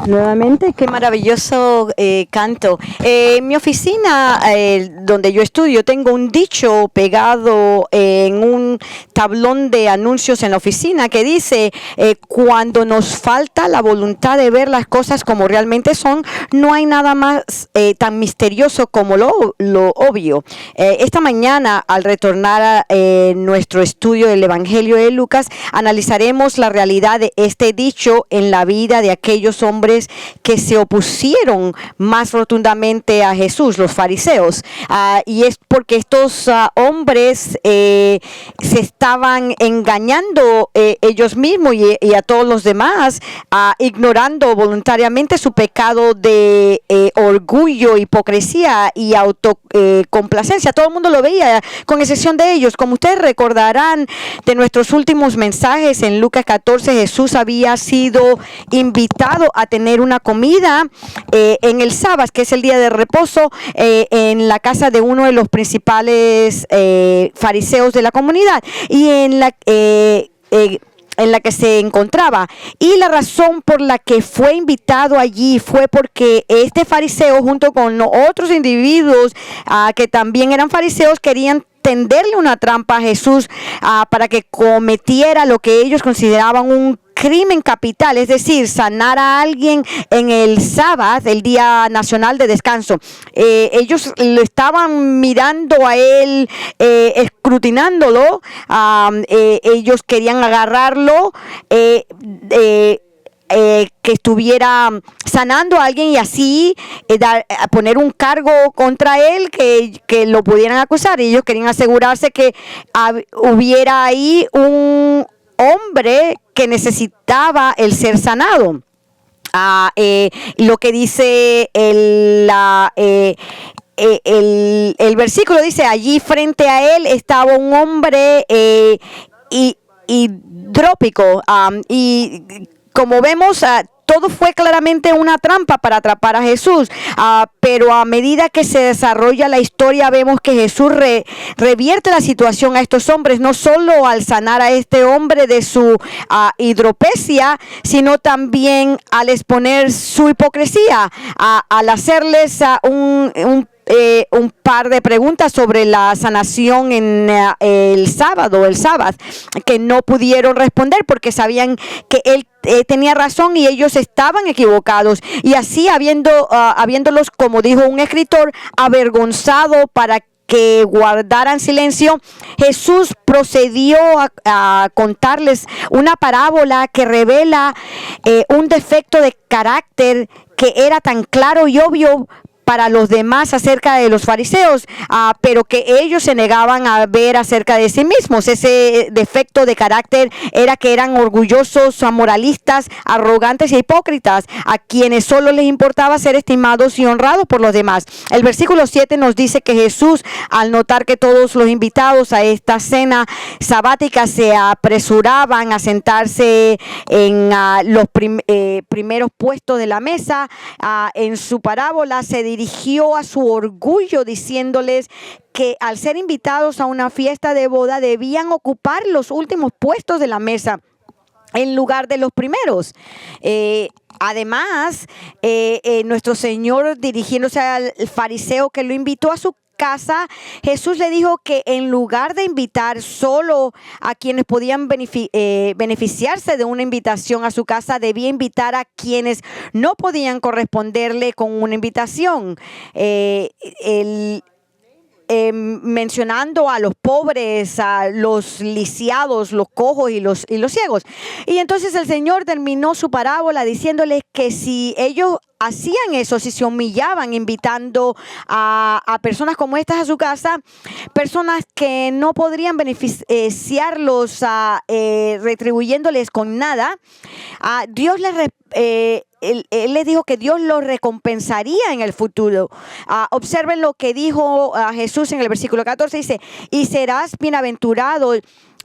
Nuevamente, qué maravilloso canto. En mi oficina, donde yo estudio, tengo un dicho pegado en un tablón de anuncios en la oficina que dice, cuando nos falta la voluntad de ver las cosas como realmente son, no hay nada más tan misterioso como lo obvio. Esta mañana, al retornar a nuestro estudio del Evangelio de Lucas, analizaremos la realidad de este dicho en la vida de aquellos hombres que se opusieron más rotundamente a Jesús, los fariseos. Y es porque estos hombres se estaban engañando ellos mismos y a todos los demás, ignorando voluntariamente su pecado de orgullo, hipocresía y autocomplacencia. Todo el mundo lo veía, con excepción de ellos. Como ustedes recordarán de nuestros últimos mensajes en Lucas 14, Jesús había sido invitado a tener una comida en el sábado, que es el día de reposo, en la casa de uno de los principales fariseos de la comunidad, y en la que se encontraba. Y la razón por la que fue invitado allí fue porque este fariseo, junto con otros individuos que también eran fariseos, querían tenderle una trampa a Jesús para que cometiera lo que ellos consideraban un crimen capital, es decir, sanar a alguien en el sábado, el día nacional de descanso. Ellos lo estaban mirando a él, escrutinándolo. Ellos querían agarrarlo, que estuviera sanando a alguien y así poner un cargo contra él que lo pudieran acusar. Y ellos querían asegurarse que hubiera ahí un hombre que necesitaba el ser sanado. Lo que dice el versículo dice, allí frente a él estaba un hombre hidrópico, y como vemos, todo fue claramente una trampa para atrapar a Jesús, pero a medida que se desarrolla la historia vemos que Jesús revierte la situación a estos hombres, no solo al sanar a este hombre de su hidropesia, sino también al exponer su hipocresía, al hacerles un par de preguntas sobre la sanación en el sábado, que no pudieron responder porque sabían que él tenía razón y ellos estaban equivocados. Y así, habiéndolos, como dijo un escritor, avergonzado para que guardaran silencio, Jesús procedió a contarles una parábola que revela un defecto de carácter que era tan claro y obvio para los demás acerca de los fariseos, pero que ellos se negaban a ver acerca de sí mismos. Ese defecto de carácter era que eran orgullosos, moralistas, arrogantes e hipócritas, a quienes solo les importaba ser estimados y honrados por los demás. El versículo 7 nos dice que Jesús, al notar que todos los invitados a esta cena sabática se apresuraban a sentarse en los primeros puestos de la mesa, en su parábola se dirigió a su orgullo diciéndoles que al ser invitados a una fiesta de boda debían ocupar los últimos puestos de la mesa en lugar de los primeros. Además, nuestro Señor, dirigiéndose al fariseo que lo invitó a su casa, Jesús le dijo que en lugar de invitar solo a quienes podían beneficiarse de una invitación a su casa, debía invitar a quienes no podían corresponderle con una invitación. Mencionando a los pobres, a los lisiados, los cojos y los ciegos. Y entonces el Señor terminó su parábola diciéndoles que si ellos hacían eso, si se humillaban invitando a personas como estas a su casa, personas que no podrían beneficiarlos retribuyéndoles con nada, Dios les Él les dijo que Dios los recompensaría en el futuro. Observen lo que dijo Jesús en el versículo 14, dice, y serás bienaventurado,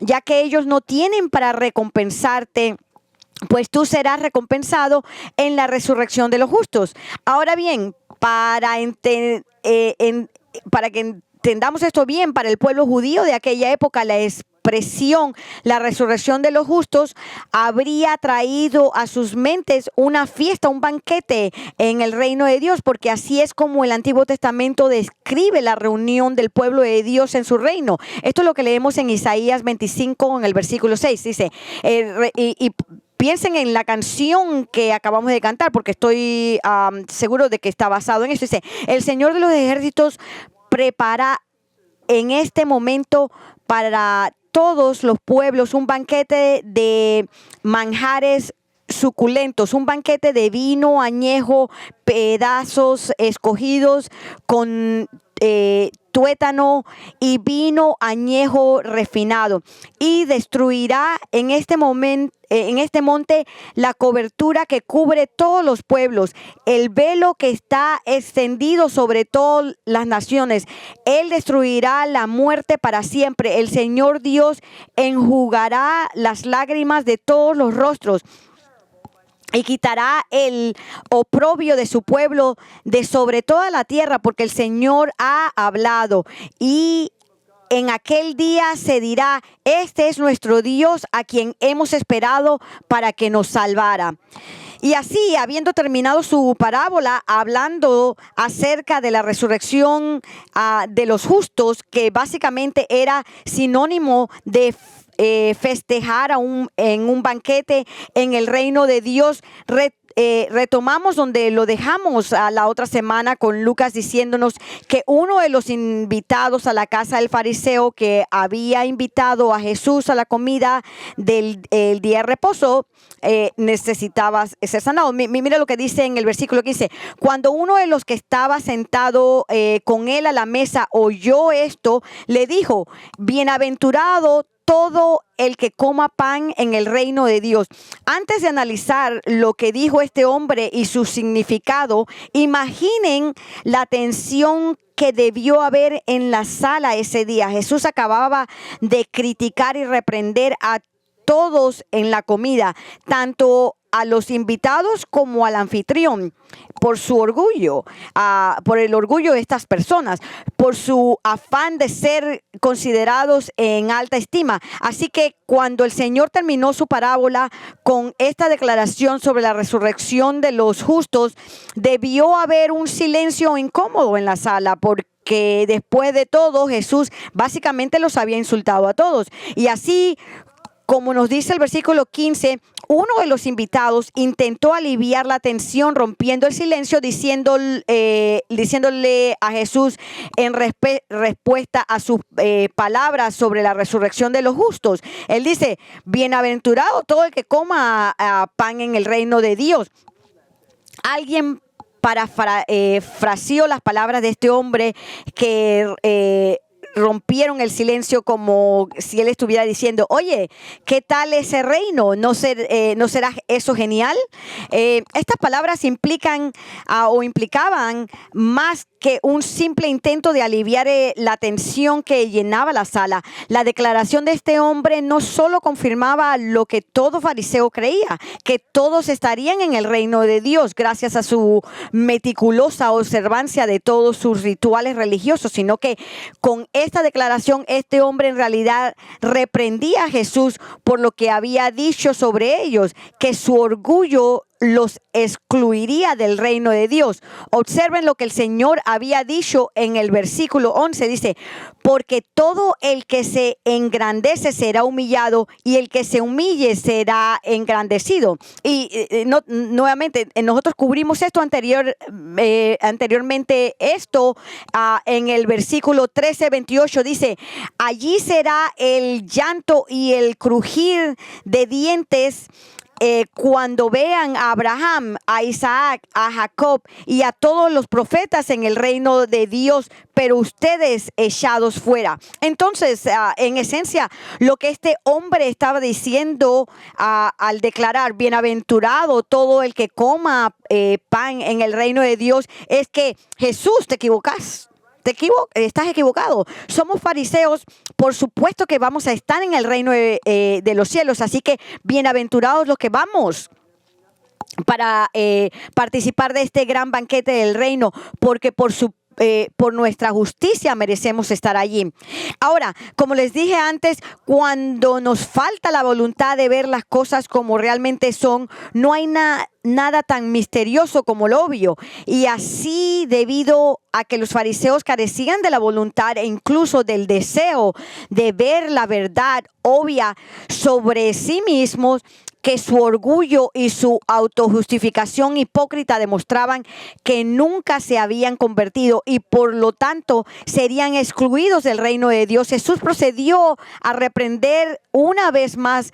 ya que ellos no tienen para recompensarte, pues tú serás recompensado en la resurrección de los justos. Ahora bien, para que entendamos esto bien, para el pueblo judío de aquella época, la expresión, la resurrección de los justos, habría traído a sus mentes una fiesta, un banquete en el reino de Dios, porque así es como el Antiguo Testamento describe la reunión del pueblo de Dios en su reino. Esto es lo que leemos en Isaías 25, en el versículo 6. Dice, piensen en la canción que acabamos de cantar, porque estoy seguro de que está basado en eso. Dice, el Señor de los ejércitos prepara en este momento para todos los pueblos un banquete de manjares suculentos, un banquete de vino añejo, pedazos escogidos con tuétano y vino añejo refinado, y destruirá en este momento, en este monte, la cobertura que cubre todos los pueblos, el velo que está extendido sobre todas las naciones. Él destruirá la muerte para siempre. El Señor Dios enjugará las lágrimas de todos los rostros y quitará el oprobio de su pueblo de sobre toda la tierra, porque el Señor ha hablado. Y en aquel día se dirá, este es nuestro Dios, a quien hemos esperado para que nos salvara. Y así, habiendo terminado su parábola, hablando acerca de la resurrección de los justos, que básicamente era sinónimo de festejar en un banquete en el reino de Dios, retomamos donde lo dejamos a la otra semana, con Lucas diciéndonos que uno de los invitados a la casa del fariseo, que había invitado a Jesús a la comida del día de reposo, necesitaba ser sanado. Mira lo que dice en el versículo 15. Cuando uno de los que estaba sentado con él a la mesa oyó esto, le dijo, bienaventurado todo el que coma pan en el reino de Dios. Antes de analizar lo que dijo este hombre y su significado, imaginen la tensión que debió haber en la sala ese día. Jesús acababa de criticar y reprender a todos en la comida, tanto a los invitados como al anfitrión, por su orgullo, por el orgullo de estas personas, por su afán de ser considerados en alta estima. Así que cuando el Señor terminó su parábola con esta declaración sobre la resurrección de los justos, debió haber un silencio incómodo en la sala, porque después de todo Jesús básicamente los había insultado a todos. Y así, como nos dice el versículo 15, uno de los invitados intentó aliviar la tensión rompiendo el silencio, diciéndole a Jesús en respuesta a sus palabras sobre la resurrección de los justos. Él dice, bienaventurado todo el que coma pan en el reino de Dios. Alguien parafraseó las palabras de este hombre que rompieron el silencio, como si él estuviera diciendo, oye, ¿qué tal ese reino? ¿No será eso genial? Estas palabras implicaban más que un simple intento de aliviar la tensión que llenaba la sala. La declaración de este hombre no solo confirmaba lo que todo fariseo creía, que todos estarían en el reino de Dios gracias a su meticulosa observancia de todos sus rituales religiosos, sino que con esta declaración este hombre en realidad reprendía a Jesús por lo que había dicho sobre ellos, que su orgullo los excluiría del reino de Dios. Observen lo que el Señor había dicho en el versículo 11. Dice, porque todo el que se engrandece será humillado, y el que se humille será engrandecido. Y nuevamente, nosotros cubrimos esto anteriormente. Esto en el versículo 13-28 dice, allí será el llanto y el crujir de dientes cuando vean a Abraham, a Isaac, a Jacob y a todos los profetas en el reino de Dios, pero ustedes echados fuera. Entonces, en esencia, lo que este hombre estaba diciendo al declarar, bienaventurado todo el que coma pan en el reino de Dios, es que Jesús, te equivocas. Estás equivocado. Somos fariseos, por supuesto que vamos a estar en el reino de los cielos, así que bienaventurados los que vamos para participar de este gran banquete del reino, porque por por nuestra justicia merecemos estar allí. Ahora, como les dije antes, cuando nos falta la voluntad de ver las cosas como realmente son, no hay nada tan misterioso como lo obvio. Y así, debido a que los fariseos carecían de la voluntad e incluso del deseo de ver la verdad obvia sobre sí mismos, que su orgullo y su autojustificación hipócrita demostraban que nunca se habían convertido y por lo tanto serían excluidos del reino de Dios. Jesús procedió a reprender una vez más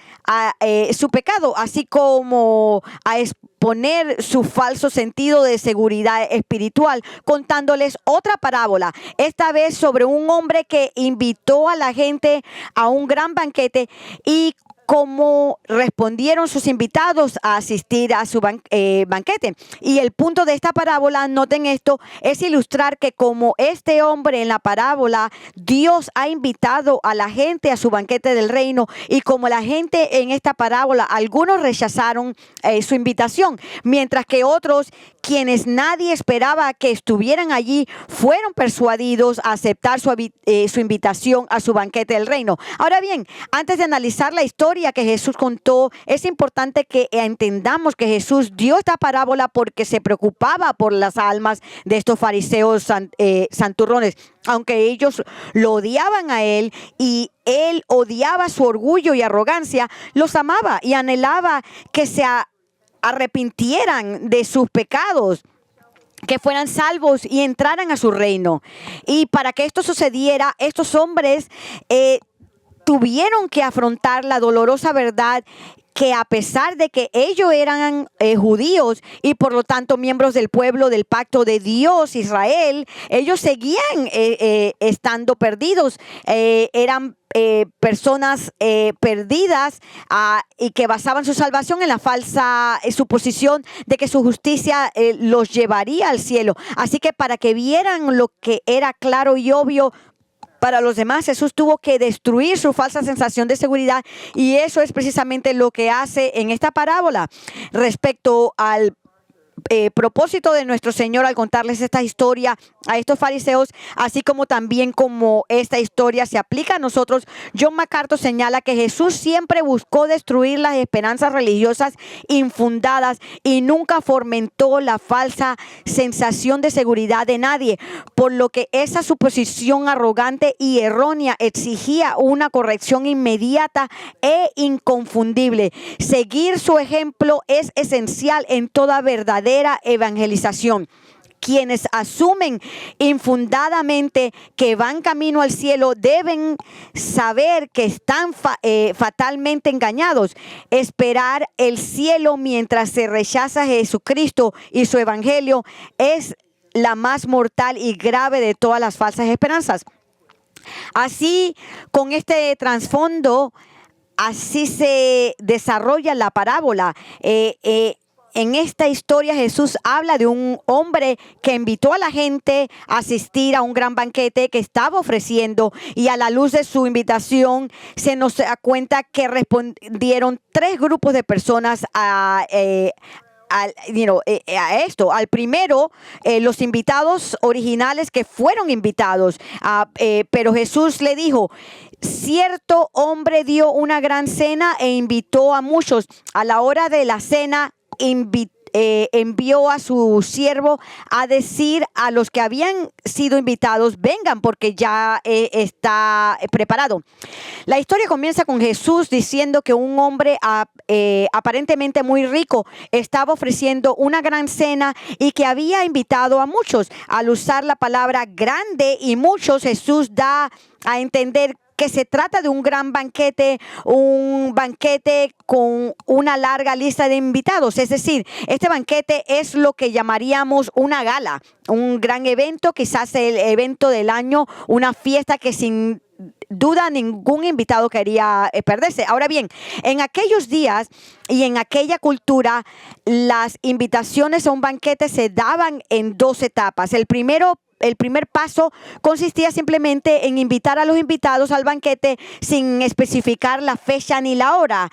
su pecado, así como a exponer su falso sentido de seguridad espiritual, contándoles otra parábola, esta vez sobre un hombre que invitó a la gente a un gran banquete y cómo respondieron sus invitados a asistir a su banquete. Y el punto de esta parábola, noten esto, es ilustrar que como este hombre en la parábola, Dios ha invitado a la gente a su banquete del reino, y como la gente en esta parábola, algunos rechazaron su invitación, mientras que otros, quienes nadie esperaba que estuvieran allí, fueron persuadidos a aceptar su invitación a su banquete del reino. Ahora bien, antes de analizar la historia que Jesús contó, es importante que entendamos que Jesús dio esta parábola porque se preocupaba por las almas de estos fariseos santurrones. Aunque ellos lo odiaban a él y él odiaba su orgullo y arrogancia, los amaba y anhelaba que se arrepintieran de sus pecados, que fueran salvos y entraran a su reino. Y para que esto sucediera, estos hombres tuvieron que afrontar la dolorosa verdad que a pesar de que ellos eran judíos y por lo tanto miembros del pueblo del pacto de Dios, Israel, ellos seguían estando perdidos. Eran personas perdidas y que basaban su salvación en la falsa suposición de que su justicia los llevaría al cielo. Así que para que vieran lo que era claro y obvio para los demás, Jesús tuvo que destruir su falsa sensación de seguridad, y eso es precisamente lo que hace en esta parábola. Respecto al propósito de nuestro Señor al contarles esta historia a estos fariseos, así como también como esta historia se aplica a nosotros, John MacArthur señala que Jesús siempre buscó destruir las esperanzas religiosas infundadas y nunca fomentó la falsa sensación de seguridad de nadie, por lo que esa suposición arrogante y errónea exigía una corrección inmediata e inconfundible. Seguir su ejemplo es esencial en toda verdadera evangelización. Quienes asumen infundadamente que van camino al cielo deben saber que están fatalmente engañados. Esperar el cielo mientras se rechaza a Jesucristo y su evangelio es la más mortal y grave de todas las falsas esperanzas. Así, con este trasfondo, así se desarrolla la parábola. En esta historia Jesús habla de un hombre que invitó a la gente a asistir a un gran banquete que estaba ofreciendo, y a la luz de su invitación se nos da cuenta que respondieron tres grupos de personas a esto. Al primero, los invitados originales que fueron invitados, pero Jesús le dijo: cierto hombre dio una gran cena e invitó a muchos. A la hora de la cena envió a su siervo a decir a los que habían sido invitados: vengan, porque ya está preparado. La historia comienza con Jesús diciendo que un hombre aparentemente muy rico estaba ofreciendo una gran cena y que había invitado a muchos. Al usar la palabra grande y muchos, Jesús da a entender que se trata de un gran banquete, un banquete con una larga lista de invitados. Es decir, este banquete es lo que llamaríamos una gala, un gran evento, quizás el evento del año, una fiesta que sin duda ningún invitado quería perderse. Ahora bien, en aquellos días y en aquella cultura, las invitaciones a un banquete se daban en dos etapas. El primero el primer paso consistía simplemente en invitar a los invitados al banquete sin especificar la fecha ni la hora.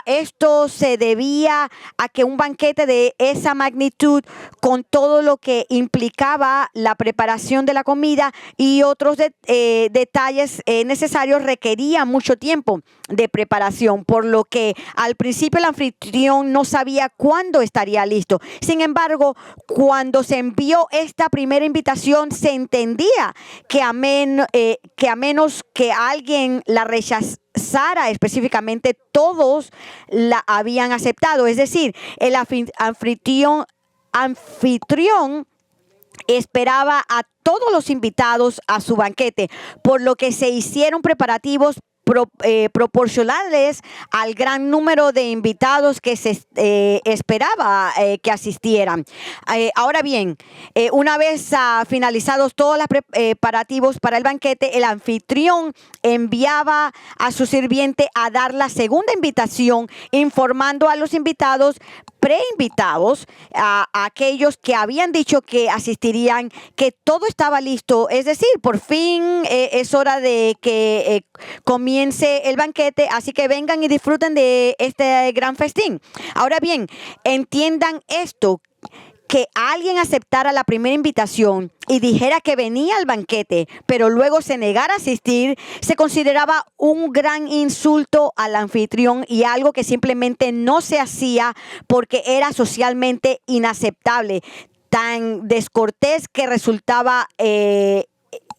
Esto se debía a que un banquete de esa magnitud, con todo lo que implicaba la preparación de la comida y otros detalles necesarios, requería mucho tiempo de preparación, por lo que al principio el anfitrión no sabía cuándo estaría listo. Sin embargo, cuando se envió esta primera invitación, se entendía que a menos que alguien la rechazara específicamente, todos la habían aceptado. Es decir, el anfitrión esperaba a todos los invitados a su banquete, por lo que se hicieron preparativos proporcionales al gran número de invitados que se esperaba que asistieran. Ahora bien, una vez finalizados todos los preparativos para el banquete, el anfitrión enviaba a su sirviente a dar la segunda invitación, informando a los invitados preinvitados, a aquellos que habían dicho que asistirían, que todo estaba listo. Es decir, por fin es hora de que comience el banquete, así que vengan y disfruten de este gran festín. Ahora bien, entiendan esto: que alguien aceptara la primera invitación y dijera que venía al banquete, pero luego se negara a asistir, se consideraba un gran insulto al anfitrión y algo que simplemente no se hacía porque era socialmente inaceptable, tan descortés que resultaba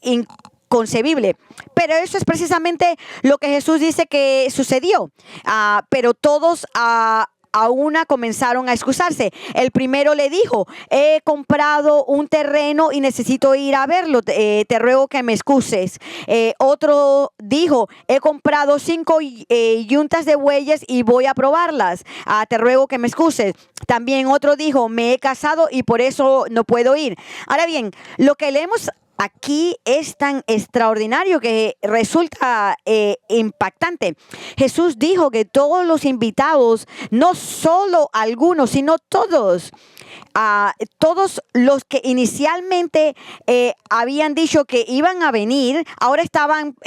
inconcebible. Pero eso es precisamente lo que Jesús dice que sucedió. Pero todos a una comenzaron a excusarse. El primero le dijo: he comprado un terreno y necesito ir a verlo, te ruego que me excuses. Otro dijo: he comprado 5 yuntas de bueyes y voy a probarlas, te ruego que me excuses. También otro dijo: me he casado y por eso no puedo ir. Ahora bien, lo que leemos aquí es tan extraordinario que resulta impactante. Jesús dijo que todos los invitados, no solo algunos, sino todos, todos los que inicialmente habían dicho que iban a venir, ahora estaban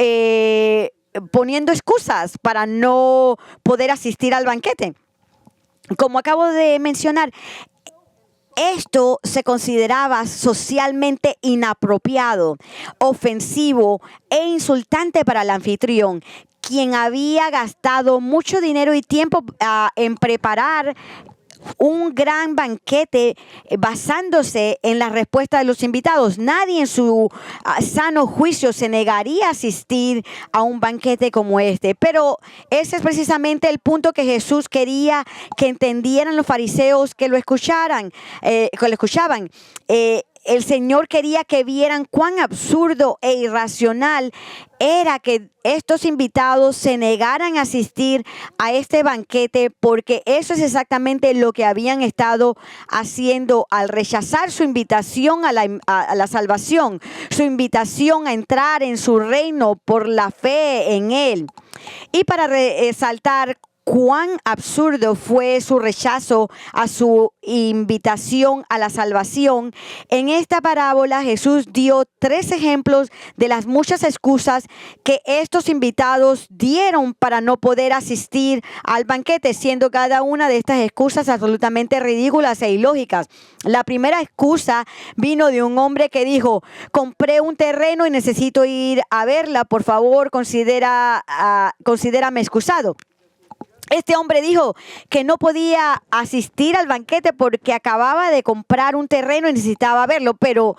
poniendo excusas para no poder asistir al banquete. Como acabo de mencionar, esto se consideraba socialmente inapropiado, ofensivo e insultante para el anfitrión, quien había gastado mucho dinero y tiempo en preparar un gran banquete basándose en la respuesta de los invitados. Nadie en su sano juicio se negaría a asistir a un banquete como este. Pero ese es precisamente el punto que Jesús quería que entendieran los fariseos que lo escuchaban. El Señor quería que vieran cuán absurdo e irracional era que estos invitados se negaran a asistir a este banquete, porque eso es exactamente lo que habían estado haciendo al rechazar su invitación a la salvación, su invitación a entrar en su reino por la fe en Él. Y para resaltar cuán absurdo fue su rechazo a su invitación a la salvación, en esta parábola Jesús dio 3 ejemplos de las muchas excusas que estos invitados dieron para no poder asistir al banquete, siendo cada una de estas excusas absolutamente ridículas e ilógicas. La primera excusa vino de un hombre que dijo: compré un terreno y necesito ir a verla, por favor, considérame excusado. Este hombre dijo que no podía asistir al banquete porque acababa de comprar un terreno y necesitaba verlo. Pero,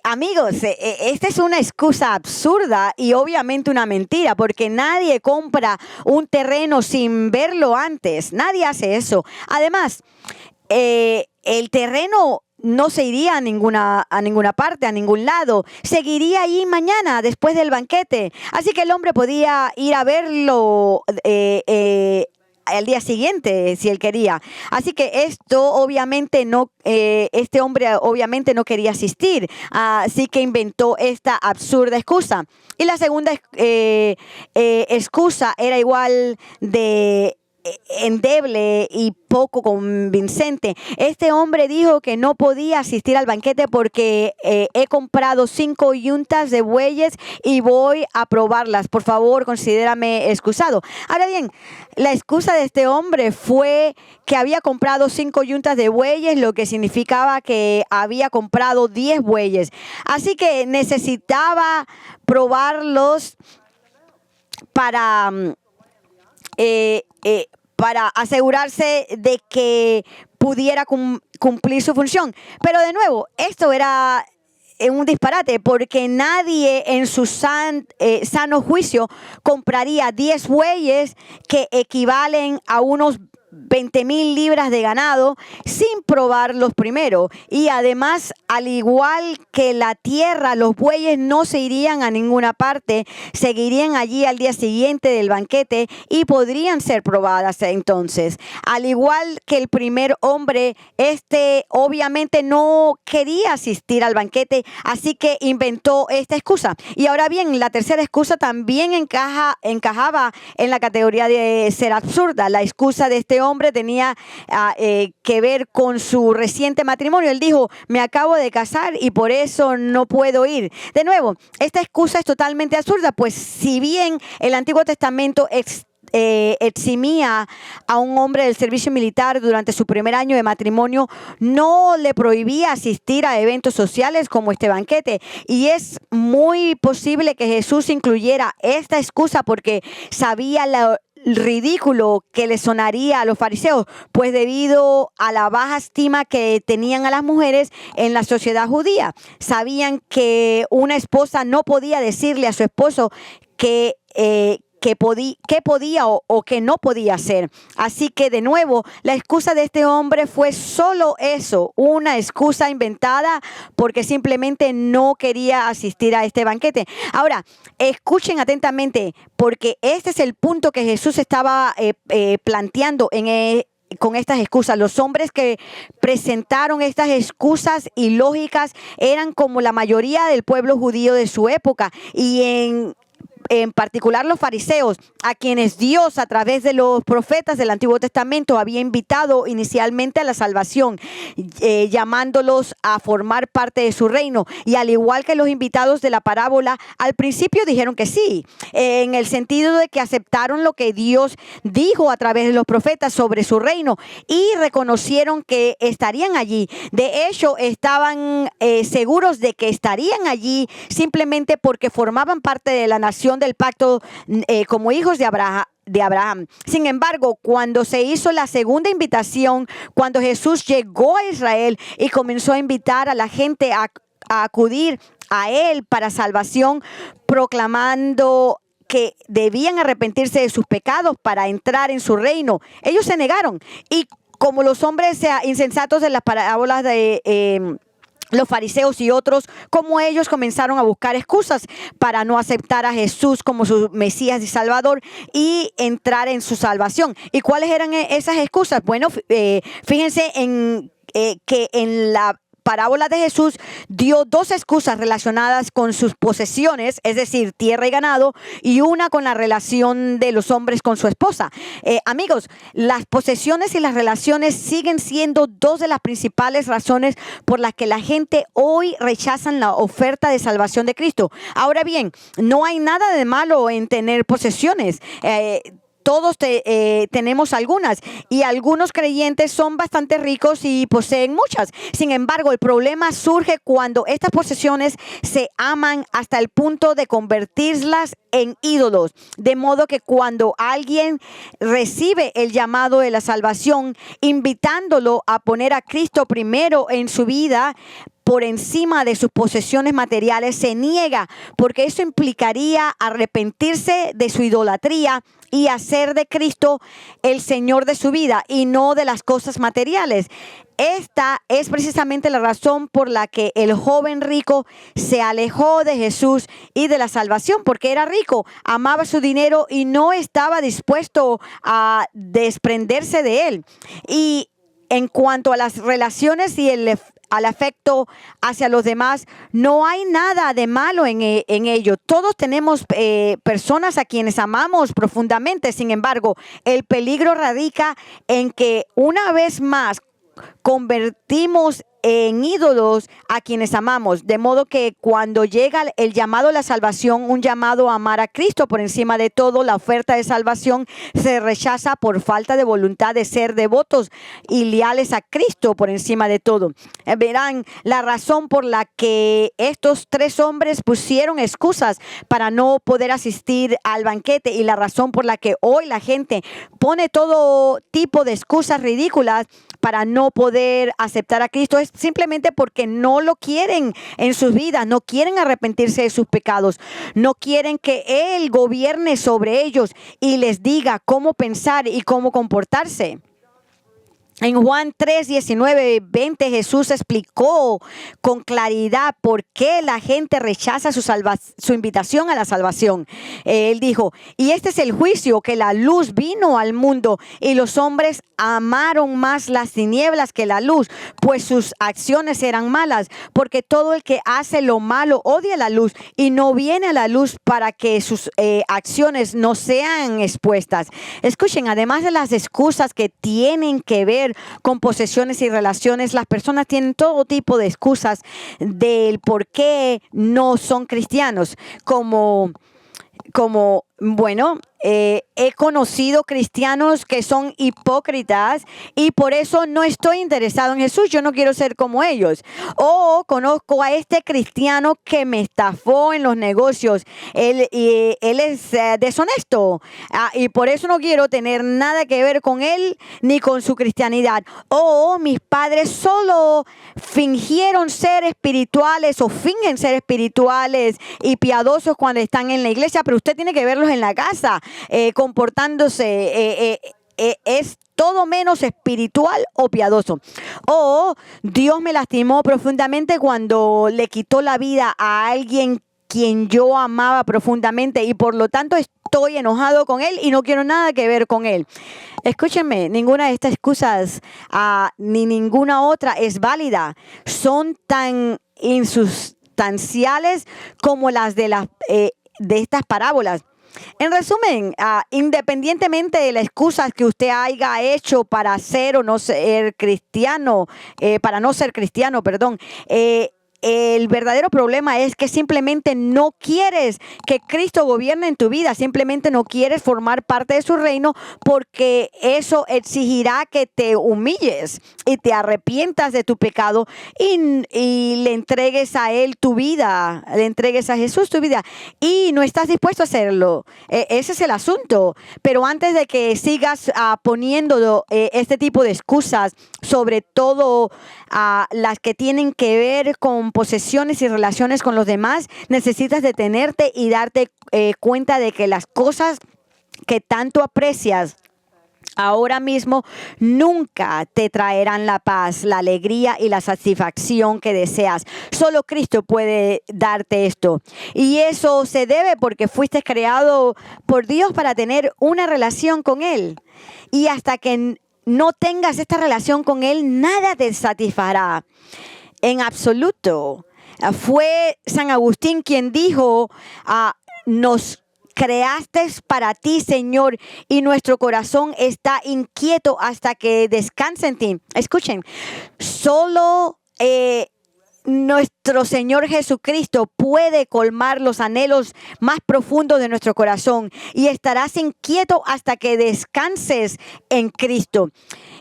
amigos, esta es una excusa absurda y obviamente una mentira, porque nadie compra un terreno sin verlo antes. Nadie hace eso. Además, el terreno no se iría a ninguna parte, a ningún lado. Seguiría ahí mañana, después del banquete. Así que el hombre podía ir a verlo al día siguiente, si él quería. Así que esto obviamente no, este hombre obviamente no quería asistir. Así que inventó esta absurda excusa. Y la segunda excusa era igual de endeble y poco convincente. Este hombre dijo que no podía asistir al banquete porque he comprado 5 yuntas de bueyes y voy a probarlas. Por favor, considérame excusado. Ahora bien, la excusa de este hombre fue que había comprado 5 yuntas de bueyes, lo que significaba que había comprado 10 bueyes. Así que necesitaba probarlos para para asegurarse de que pudiera cumplir su función. Pero de nuevo, esto era un disparate, porque nadie en su sano juicio compraría 10 bueyes que equivalen a unos 20,000 libras de ganado sin probarlos primero. Y además, al igual que la tierra, los bueyes no se irían a ninguna parte, seguirían allí al día siguiente del banquete y podrían ser probadas entonces. Al igual que el primer hombre, obviamente no quería asistir al banquete, así que inventó esta excusa. Y ahora bien, la tercera excusa también encajaba en la categoría de ser absurda. La excusa de este hombre tenía que ver con su reciente matrimonio. Él dijo: me acabo de casar y por eso no puedo ir. De nuevo, esta excusa es totalmente absurda, pues si bien el Antiguo Testamento eximía a un hombre del servicio militar durante su primer año de matrimonio, no le prohibía asistir a eventos sociales como este banquete. Y es muy posible que Jesús incluyera esta excusa porque sabía la ridículo que le sonaría a los fariseos, pues debido a la baja estima que tenían a las mujeres en la sociedad judía, sabían que una esposa no podía decirle a su esposo que podía o que no podía hacer. Así que de nuevo, la excusa de este hombre fue solo eso, una excusa inventada porque simplemente no quería asistir a este banquete. Ahora, escuchen atentamente, porque este es el punto que Jesús estaba planteando con estas excusas. Los hombres que presentaron estas excusas ilógicas eran como la mayoría del pueblo judío de su época, y en particular los fariseos, a quienes Dios a través de los profetas del Antiguo Testamento había invitado inicialmente a la salvación, llamándolos a formar parte de su reino. Y al igual que los invitados de la parábola, al principio dijeron que sí, en el sentido de que aceptaron lo que Dios dijo a través de los profetas sobre su reino y reconocieron que estarían allí. De hecho, estaban seguros de que estarían allí simplemente porque formaban parte de la nación del pacto como hijos de Abraham. Sin embargo, cuando se hizo la segunda invitación, cuando Jesús llegó a Israel y comenzó a invitar a la gente a acudir a Él para salvación, proclamando que debían arrepentirse de sus pecados para entrar en su reino, ellos se negaron. Y como los hombres insensatos de las parábolas de los fariseos y otros como ellos, comenzaron a buscar excusas para no aceptar a Jesús como su Mesías y Salvador y entrar en su salvación. ¿Y cuáles eran esas excusas? Bueno, fíjense en que en la parábola de Jesús dio 2 excusas relacionadas con sus posesiones, es decir, tierra y ganado, y una con la relación de los hombres con su esposa. Amigos, las posesiones y las relaciones siguen siendo 2 de las principales razones por las que la gente hoy rechazan la oferta de salvación de Cristo. Ahora bien, no hay nada de malo en tener posesiones. Todos tenemos algunas, y algunos creyentes son bastante ricos y poseen muchas. Sin embargo, el problema surge cuando estas posesiones se aman hasta el punto de convertirlas en ídolos. De modo que cuando alguien recibe el llamado de la salvación, invitándolo a poner a Cristo primero en su vida, por encima de sus posesiones materiales, se niega, porque eso implicaría arrepentirse de su idolatría y hacer de Cristo el Señor de su vida y no de las cosas materiales. Esta es precisamente la razón por la que el joven rico se alejó de Jesús y de la salvación, porque era rico, amaba su dinero y no estaba dispuesto a desprenderse de él. Y En cuanto a las relaciones y al afecto hacia los demás, no hay nada de malo en ello. Todos tenemos personas a quienes amamos profundamente. Sin embargo, el peligro radica en que una vez más convertimos en ídolos a quienes amamos, de modo que cuando llega el llamado a la salvación, un llamado a amar a Cristo por encima de todo, la oferta de salvación se rechaza por falta de voluntad de ser devotos y leales a Cristo por encima de todo. Verán la razón por la que estos tres hombres pusieron excusas para no poder asistir al banquete, y la razón por la que hoy la gente pone todo tipo de excusas ridículas para no poder aceptar a Cristo es simplemente porque no lo quieren en sus vidas, no quieren arrepentirse de sus pecados, no quieren que Él gobierne sobre ellos y les diga cómo pensar y cómo comportarse. En Juan 3, 19, 20, Jesús explicó con claridad por qué la gente rechaza su invitación a la salvación. Él dijo, y este es el juicio, que la luz vino al mundo y los hombres amaron más las tinieblas que la luz, pues sus acciones eran malas, porque todo el que hace lo malo odia la luz y no viene a la luz para que sus acciones no sean expuestas. Escuchen, además de las excusas que tienen que ver con posesiones y relaciones, las personas tienen todo tipo de excusas del por qué no son cristianos, como bueno, he conocido cristianos que son hipócritas y por eso no estoy interesado en Jesús. Yo no quiero ser como ellos. O conozco a este cristiano que me estafó en los negocios. Él es deshonesto y por eso no quiero tener nada que ver con él ni con su cristianidad. O mis padres solo fingieron ser espirituales o fingen ser espirituales y piadosos cuando están en la iglesia, pero usted tiene que verlos en la casa comportándose es todo menos espiritual o piadoso. O Dios me lastimó profundamente cuando le quitó la vida a alguien quien yo amaba profundamente y por lo tanto estoy enojado con él y no quiero nada que ver con él. Escúchenme, ninguna de estas excusas ni ninguna otra es válida. Son tan insustanciales como las de estas parábolas. En resumen, independientemente de las excusas que usted haya hecho para ser o no ser cristiano, el verdadero problema es que simplemente no quieres que Cristo gobierne en tu vida, simplemente no quieres formar parte de su reino porque eso exigirá que te humilles y te arrepientas de tu pecado y le entregues a Él tu vida, le entregues a Jesús tu vida y no estás dispuesto a hacerlo. Ese es el asunto. Pero antes de que sigas poniendo este tipo de excusas, sobre todo las que tienen que ver con posesiones y relaciones con los demás, necesitas detenerte y darte cuenta de que las cosas que tanto aprecias ahora mismo nunca te traerán la paz, la alegría y la satisfacción que deseas. Solo Cristo puede darte esto. Y eso se debe porque fuiste creado por Dios para tener una relación con Él. Y hasta que no tengas esta relación con Él, nada te satisfará en absoluto. Fue San Agustín quien dijo, nos creaste para ti, Señor, y nuestro corazón está inquieto hasta que descanse en ti. Escuchen, solo nuestro Señor Jesucristo puede colmar los anhelos más profundos de nuestro corazón y estarás inquieto hasta que descanses en Cristo,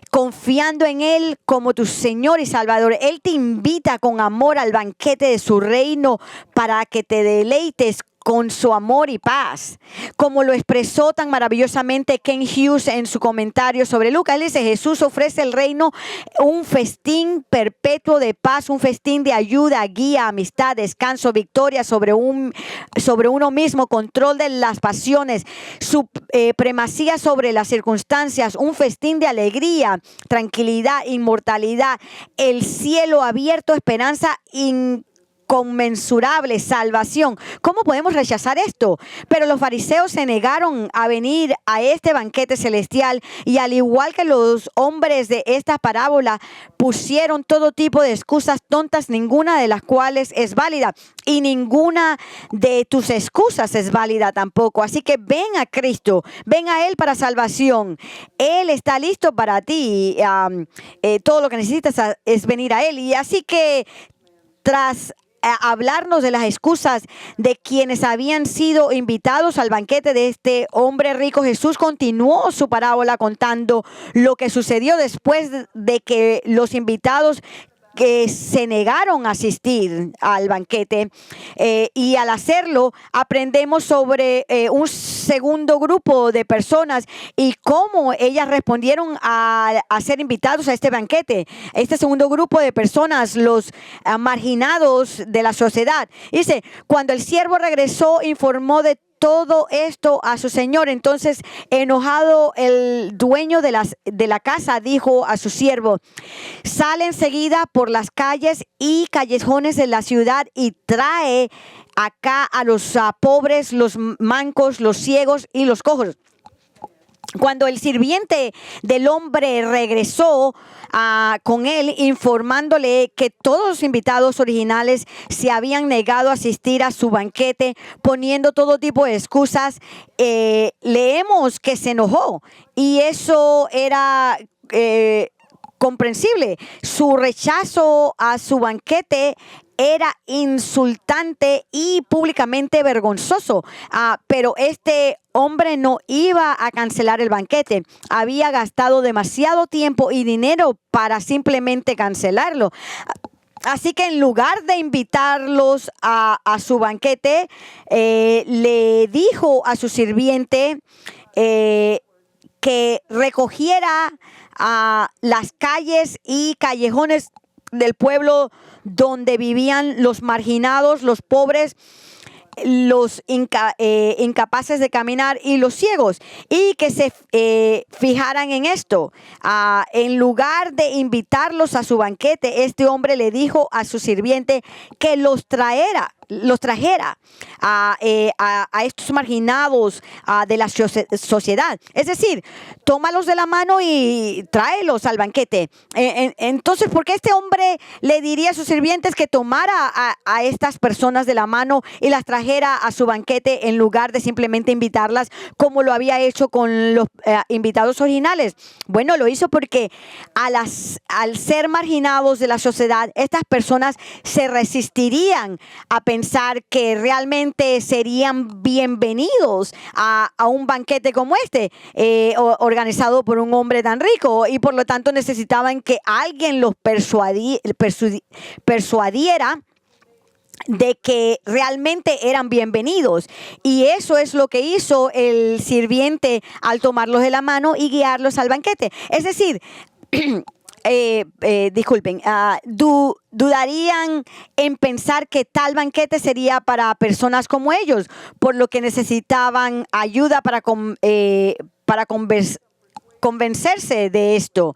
confiando en Él como tu Señor y Salvador. Él te invita con amor al banquete de su reino para que te deleites con su amor y paz, como lo expresó tan maravillosamente Ken Hughes en su comentario sobre Lucas. Él dice, Jesús ofrece el reino, un festín perpetuo de paz, un festín de ayuda, guía, amistad, descanso, victoria sobre uno mismo, control de las pasiones, supremacía sobre las circunstancias, un festín de alegría, tranquilidad, inmortalidad, el cielo abierto, esperanza inconmensurable salvación. ¿Cómo podemos rechazar esto? Pero los fariseos se negaron a venir a este banquete celestial y al igual que los hombres de esta parábola pusieron todo tipo de excusas tontas, ninguna de las cuales es válida y ninguna de tus excusas es válida tampoco. Así que ven a Cristo, ven a Él para salvación. Él está listo para ti. Todo lo que necesitas es venir a Él. Y así que tras hablarnos de las excusas de quienes habían sido invitados al banquete de este hombre rico, Jesús continuó su parábola contando lo que sucedió después de que los invitados que se negaron a asistir al banquete y al hacerlo aprendemos sobre un segundo grupo de personas y cómo ellas respondieron a ser invitados a este banquete. Este segundo grupo de personas, los marginados de la sociedad. Dice, cuando el siervo regresó, informó de todo esto a su señor. Entonces, enojado, el dueño de la casa dijo a su siervo: sale enseguida por las calles y callejones de la ciudad y trae acá a los pobres, los mancos, los ciegos y los cojos. Cuando el sirviente del hombre regresó con él, informándole que todos los invitados originales se habían negado a asistir a su banquete, poniendo todo tipo de excusas, leemos que se enojó. Y eso era comprensible. Su rechazo a su banquete era insultante y públicamente vergonzoso. Pero este hombre no iba a cancelar el banquete. Había gastado demasiado tiempo y dinero para simplemente cancelarlo. Así que en lugar de invitarlos a su banquete, le dijo a su sirviente que recogiera las calles y callejones del pueblo donde vivían los marginados, los pobres, los incapaces de caminar y los ciegos, y que se fijaran en esto. En lugar de invitarlos a su banquete, este hombre le dijo a su sirviente que los trajera a estos marginados de la sociedad. Es decir, tómalos de la mano y tráelos al banquete. Entonces, ¿por qué este hombre le diría a sus sirvientes que tomara a estas personas de la mano y las trajera a su banquete en lugar de simplemente invitarlas como lo había hecho con los invitados originales? Bueno, lo hizo porque al ser marginados de la sociedad, estas personas se resistirían a pensar que realmente serían bienvenidos a un banquete como este, organizado por un hombre tan rico, y por lo tanto necesitaban que alguien los persuadiera de que realmente eran bienvenidos. Y eso es lo que hizo el sirviente al tomarlos de la mano y guiarlos al banquete. Es decir, disculpen, dudarían en pensar que tal banquete sería para personas como ellos, por lo que necesitaban ayuda para convencerse de esto.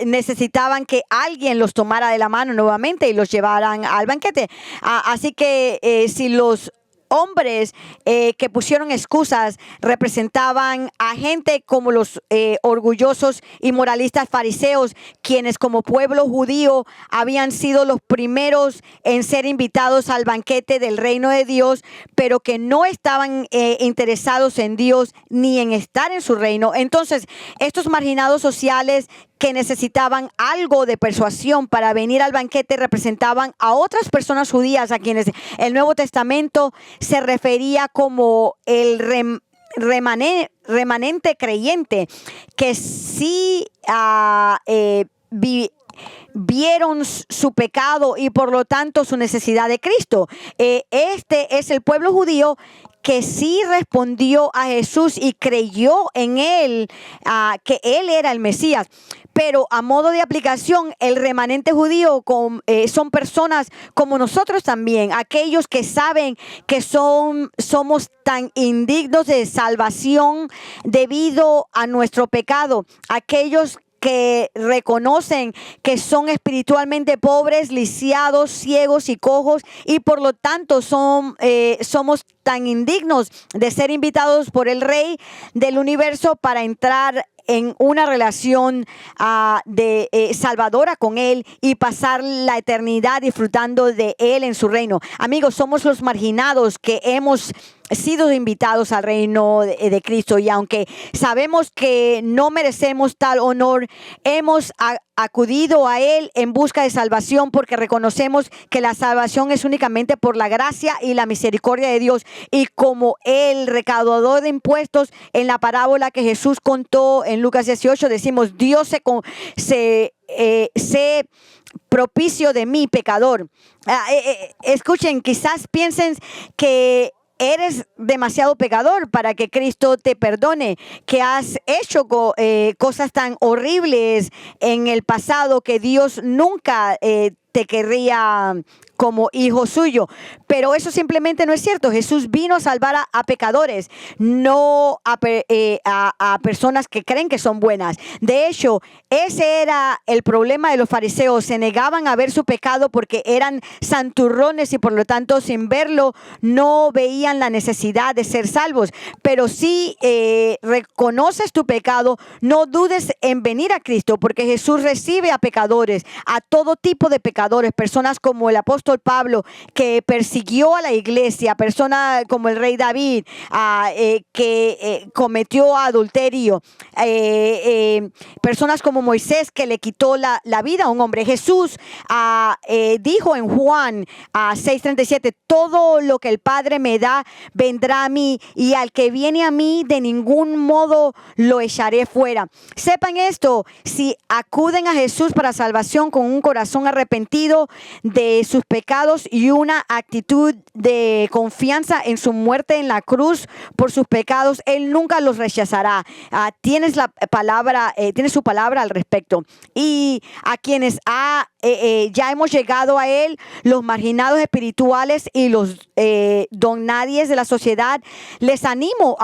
Necesitaban que alguien los tomara de la mano nuevamente y los llevaran al banquete. Así que si los hombres que pusieron excusas representaban a gente como los orgullosos y moralistas fariseos, quienes como pueblo judío habían sido los primeros en ser invitados al banquete del reino de Dios, pero que no estaban interesados en Dios ni en estar en su reino. Entonces, estos marginados sociales que necesitaban algo de persuasión para venir al banquete representaban a otras personas judías a quienes el Nuevo Testamento se refería como el remanente creyente, que sí vieron su pecado y por lo tanto su necesidad de Cristo. Este es el pueblo judío que sí respondió a Jesús y creyó en Él, que Él era el Mesías. Pero a modo de aplicación, el remanente judío son personas como nosotros también, aquellos que saben que somos tan indignos de salvación debido a nuestro pecado, aquellos que reconocen que son espiritualmente pobres, lisiados, ciegos y cojos, y por lo tanto somos tan indignos de ser invitados por el Rey del universo para entrar en una relación salvadora con Él y pasar la eternidad disfrutando de Él en su reino. Amigos, somos los marginados que hemos sido invitados al reino de Cristo, y aunque sabemos que no merecemos tal honor, hemos acudido a Él en busca de salvación, porque reconocemos que la salvación es únicamente por la gracia y la misericordia de Dios. Y como el recaudador de impuestos en la parábola que Jesús contó en Lucas 18, decimos: Dios se propicio de mí, pecador. Escuchen, quizás piensen que eres demasiado pecador para que Cristo te perdone, que has hecho cosas tan horribles en el pasado que Dios nunca te querría como hijo suyo. Pero eso simplemente no es cierto. Jesús vino a salvar a pecadores, no a personas que creen que son buenas. De hecho, ese era el problema de los fariseos. Se negaban a ver su pecado porque eran santurrones, y por lo tanto, sin verlo, no veían la necesidad de ser salvos. Pero si reconoces tu pecado, no dudes en venir a Cristo, porque Jesús recibe a pecadores, a todo tipo de pecadores, personas como el apóstol Pablo, que persiguió a la iglesia, personas como el rey David, que cometió adulterio, personas como Moisés, que le quitó la vida a un hombre. Jesús dijo en Juan 6:37: todo lo que el Padre me da vendrá a mí, y al que viene a mí de ningún modo lo echaré fuera. Sepan esto: si acuden a Jesús para salvación con un corazón arrepentido de sus pecados y una actitud de confianza en su muerte en la cruz por sus pecados, Él nunca los rechazará. Tienes su palabra al respecto. Y a quienes ya hemos llegado a Él, los marginados espirituales y los don nadies de la sociedad, les animo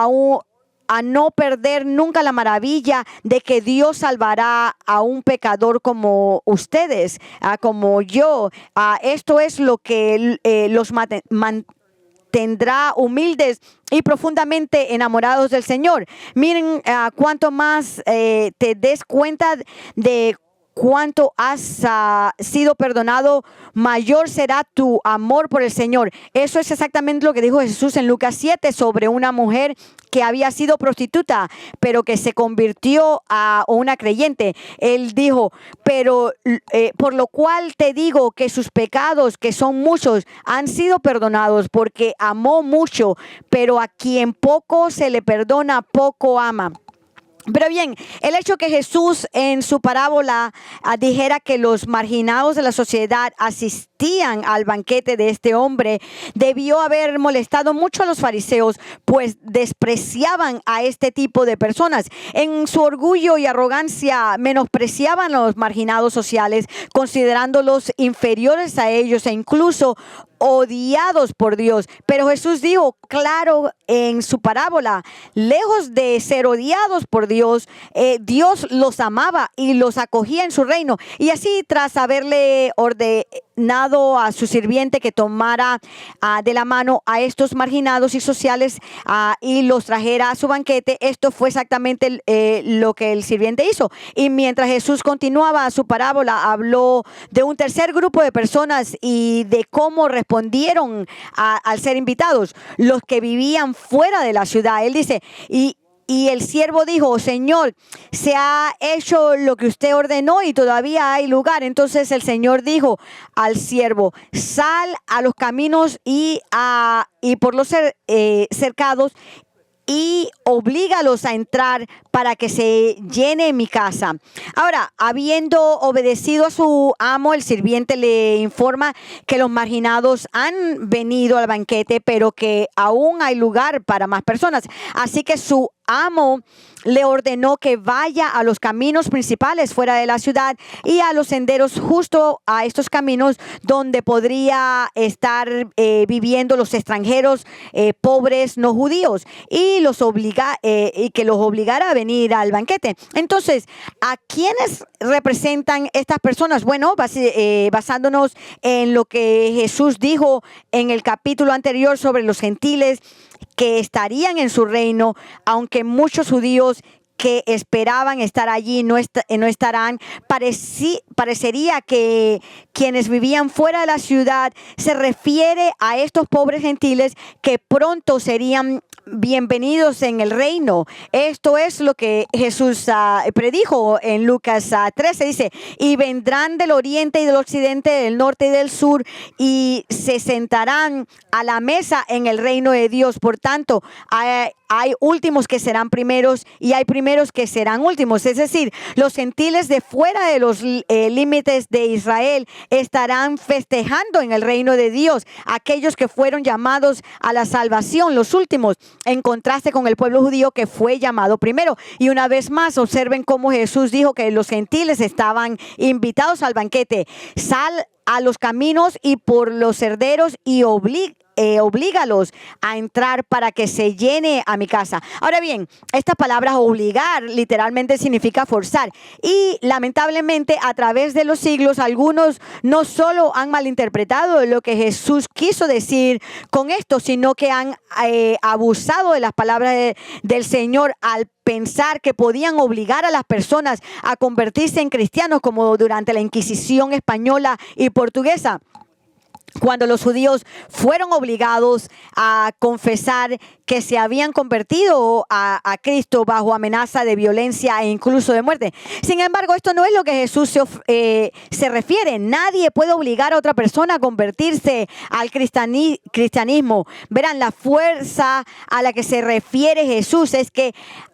a no perder nunca la maravilla de que Dios salvará a un pecador como ustedes, como yo. Esto es lo que los mantendrá humildes y profundamente enamorados del Señor. Miren, cuanto más te des cuenta de cuánto has sido perdonado, mayor será tu amor por el Señor. Eso es exactamente lo que dijo Jesús en Lucas 7 sobre una mujer que había sido prostituta, pero que se convirtió a una creyente. Él dijo: pero por lo cual te digo que sus pecados, que son muchos, han sido perdonados, porque amó mucho, pero a quien poco se le perdona, poco ama. Pero bien, el hecho que Jesús en su parábola dijera que los marginados de la sociedad asistían al banquete de este hombre debió haber molestado mucho a los fariseos, pues despreciaban a este tipo de personas. En su orgullo y arrogancia menospreciaban a los marginados sociales, considerándolos inferiores a ellos e incluso odiados por Dios. Pero Jesús dijo claro en su parábola: lejos de ser odiados por Dios, Dios los amaba y los acogía en su reino. Y así, tras haberle ordenado a su sirviente que tomara de la mano a estos marginados y sociales y los trajera a su banquete, esto fue exactamente lo que el sirviente hizo. Y mientras Jesús continuaba su parábola, habló de un tercer grupo de personas y de cómo respondieron al ser invitados: los que vivían fuera de la ciudad. Él dice: y el siervo dijo: Señor, se ha hecho lo que usted ordenó y todavía hay lugar. Entonces el Señor dijo al siervo: sal a los caminos y por los cercados, y oblígalos a entrar para que se llene mi casa. Ahora, habiendo obedecido a su amo, el sirviente le informa que los marginados han venido al banquete, pero que aún hay lugar para más personas. Así que su amo le ordenó que vaya a los caminos principales fuera de la ciudad y a los senderos justo a estos caminos donde podría estar viviendo los extranjeros pobres no judíos y y que los obligara a venir al banquete. Entonces, ¿a quiénes representan estas personas? Bueno, basándonos en lo que Jesús dijo en el capítulo anterior sobre los gentiles que estarían en su reino, aunque muchos judíos que esperaban estar allí no estarán. Parecería que quienes vivían fuera de la ciudad se refiere a estos pobres gentiles que pronto serían bienvenidos en el reino. Esto es lo que Jesús predijo en Lucas 13. Dice, y vendrán del oriente y del occidente, del norte y del sur, y se sentarán a la mesa en el reino de Dios. Por tanto, hay últimos que serán primeros y hay primeros que serán últimos. Es decir, los gentiles de fuera de los límites de Israel estarán festejando en el reino de Dios. Aquellos que fueron llamados a la salvación, los últimos, en contraste con el pueblo judío que fue llamado primero. Y una vez más, observen cómo Jesús dijo que los gentiles estaban invitados al banquete. Sal a los caminos y por los senderos y oblígalos a entrar para que se llene a mi casa. Ahora bien, esta palabra obligar literalmente significa forzar, y lamentablemente a través de los siglos algunos no solo han malinterpretado lo que Jesús quiso decir con esto, sino que han abusado de las palabras del Señor al pensar que podían obligar a las personas a convertirse en cristianos, como durante la Inquisición española y portuguesa, cuando los judíos fueron obligados a confesar que se habían convertido a Cristo bajo amenaza de violencia e incluso de muerte. Sin embargo, esto no es lo que Jesús se refiere. Nadie puede obligar a otra persona a convertirse al cristianismo. Verán, la fuerza a la que se refiere Jesús es que,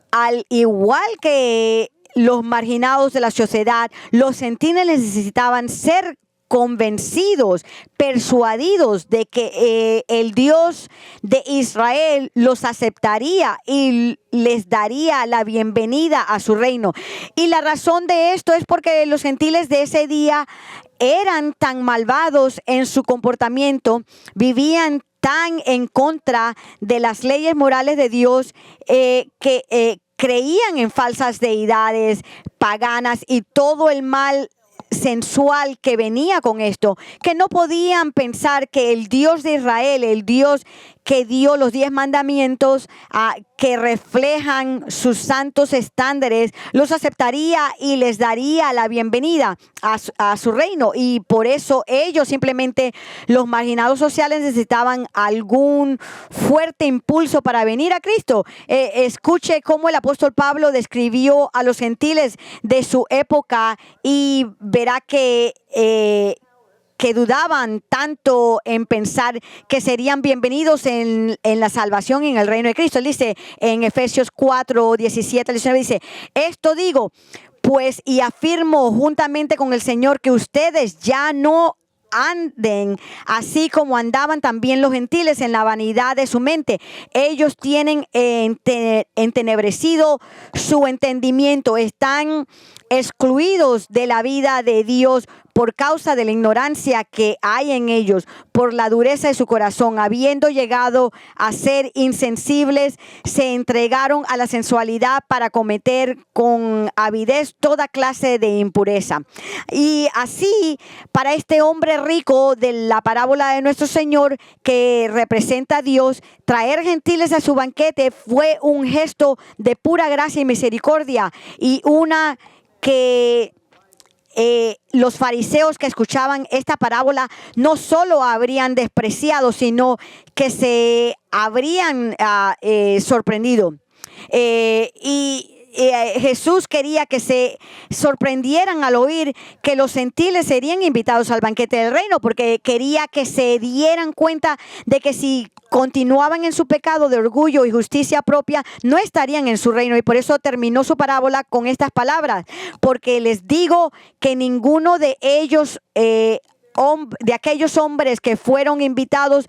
al igual que los marginados de la sociedad, los gentiles necesitaban ser convencidos, persuadidos de que el Dios de Israel los aceptaría y les daría la bienvenida a su reino. Y la razón de esto es porque los gentiles de ese día eran tan malvados en su comportamiento, vivían tan en contra de las leyes morales de Dios, que creían en falsas deidades paganas y todo el mal sensual que venía con esto, que no podían pensar que el Dios de Israel, el Dios que dio los 10 mandamientos, que reflejan sus santos estándares, los aceptaría y les daría la bienvenida a su reino. Y por eso ellos, simplemente los marginados sociales, necesitaban algún fuerte impulso para venir a Cristo. Escuche cómo el apóstol Pablo describió a los gentiles de su época y verá que dudaban tanto en pensar que serían bienvenidos en la salvación y en el reino de Cristo. Él dice en Efesios 4, 17 al 19, dice, esto digo, pues, y afirmo juntamente con el Señor, que ustedes ya no anden así como andaban también los gentiles en la vanidad de su mente. Ellos tienen entenebrecido su entendimiento, están excluidos de la vida de Dios por causa de la ignorancia que hay en ellos, por la dureza de su corazón. Habiendo llegado a ser insensibles, se entregaron a la sensualidad para cometer con avidez toda clase de impureza. Y así, para este hombre rico de la parábola de nuestro Señor, que representa a Dios, traer gentiles a su banquete fue un gesto de pura gracia y misericordia, y una que los fariseos que escuchaban esta parábola no solo habrían despreciado, sino que se habrían sorprendido. Jesús quería que se sorprendieran al oír que los gentiles serían invitados al banquete del reino, porque quería que se dieran cuenta de que si continuaban en su pecado de orgullo y justicia propia, no estarían en su reino. Y por eso terminó su parábola con estas palabras: porque les digo que ninguno de ellos, de aquellos hombres que fueron invitados,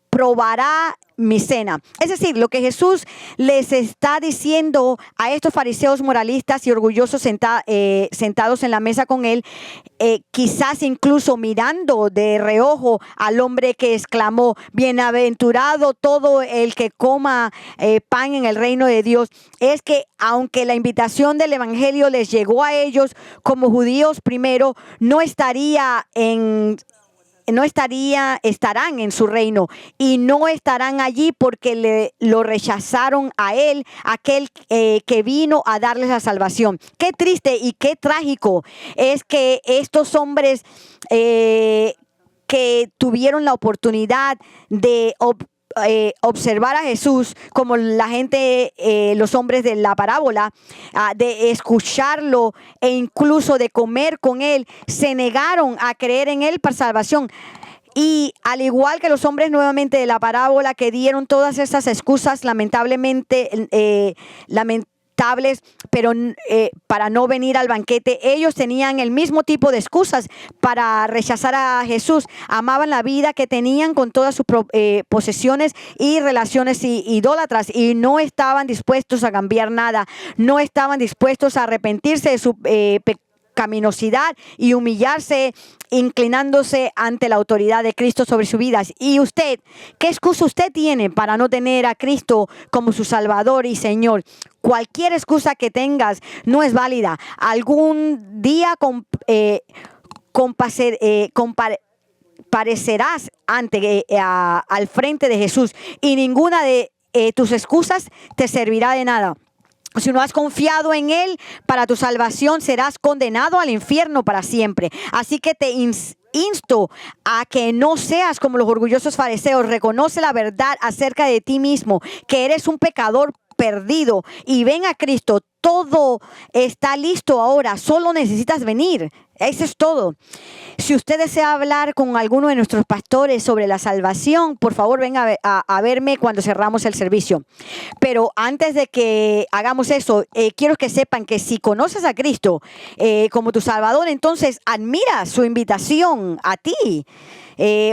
probará mi cena. Es decir, lo que Jesús les está diciendo a estos fariseos moralistas y orgullosos sentados en la mesa con él, quizás incluso mirando de reojo al hombre que exclamó: bienaventurado todo el que coma pan en el reino de Dios, es que aunque la invitación del evangelio les llegó a ellos como judíos primero, estarán en su reino, y no estarán allí porque lo rechazaron a él, aquel que vino a darles la salvación. Qué triste y qué trágico es que estos hombres que tuvieron la oportunidad de observar a Jesús, como la gente, los hombres de la parábola, de escucharlo e incluso de comer con él, se negaron a creer en él para salvación. Y al igual que los hombres nuevamente de la parábola que dieron todas esas excusas pero para no venir al banquete, ellos tenían el mismo tipo de excusas para rechazar a Jesús. Amaban la vida que tenían con todas sus posesiones y relaciones idólatras, y no estaban dispuestos a cambiar nada, no estaban dispuestos a arrepentirse de su pecaminosidad y humillarse, inclinándose ante la autoridad de Cristo sobre sus vidas. ¿Y usted, qué excusa usted tiene para no tener a Cristo como su Salvador y Señor? Cualquier excusa que tengas no es válida. Algún día comparecerás al frente de Jesús, y ninguna de tus excusas te servirá de nada. Si no has confiado en Él para tu salvación, serás condenado al infierno para siempre. Así que te insto a que no seas como los orgullosos fariseos. Reconoce la verdad acerca de ti mismo, que eres un pecador perdido, y ven a Cristo. Todo está listo ahora, solo necesitas venir. Eso es todo. Si usted desea hablar con alguno de nuestros pastores sobre la salvación, por favor venga a verme cuando cerramos el servicio. Pero antes de que hagamos eso, quiero que sepan que si conoces a Cristo como tu Salvador, entonces admira su invitación a ti,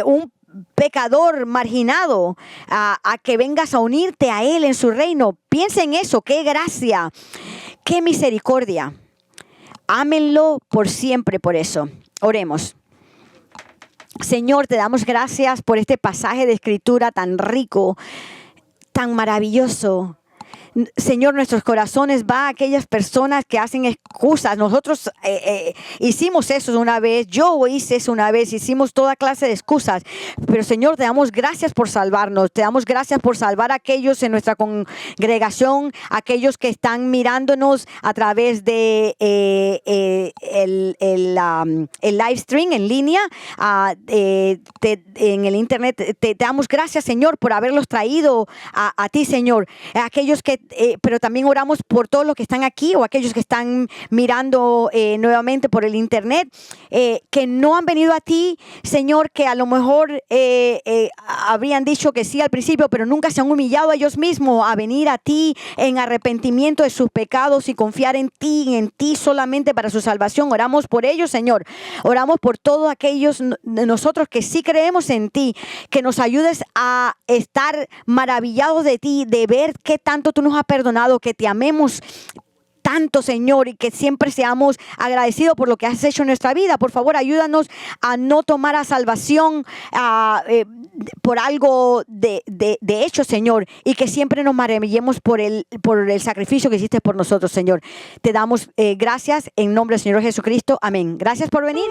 un pecador marginado, a que vengas a unirte a Él en su reino. Piensa en eso. Qué gracia, qué misericordia. Ámenlo por siempre por eso. Oremos. Señor, te damos gracias por este pasaje de escritura tan rico, tan maravilloso. Señor, nuestros corazones va a aquellas personas que hacen excusas. Nosotros hicimos eso una vez, yo hice eso una vez, hicimos toda clase de excusas. Pero Señor, te damos gracias por salvarnos, te damos gracias por salvar a aquellos en nuestra congregación, aquellos que están mirándonos a través de el live stream en línea, en el internet. Te damos gracias, Señor, por haberlos traído a ti, Señor. Aquellos que pero también oramos por todos los que están aquí, o aquellos que están mirando nuevamente por el internet, que no han venido a ti, Señor, que a lo mejor habrían dicho que sí al principio, pero nunca se han humillado a ellos mismos a venir a ti en arrepentimiento de sus pecados y confiar en ti solamente para su salvación. Oramos por ellos, Señor. Oramos por todos aquellos de nosotros que sí creemos en ti, que nos ayudes a estar maravillados de ti, de ver qué tanto tú nos has perdonado, que te amemos tanto, Señor, y que siempre seamos agradecidos por lo que has hecho en nuestra vida. Por favor, ayúdanos a no tomar a salvación por algo de hecho, Señor, y que siempre nos maravillemos por el sacrificio que hiciste por nosotros, Señor. Te damos gracias en nombre del Señor Jesucristo. Amén. Gracias por venir.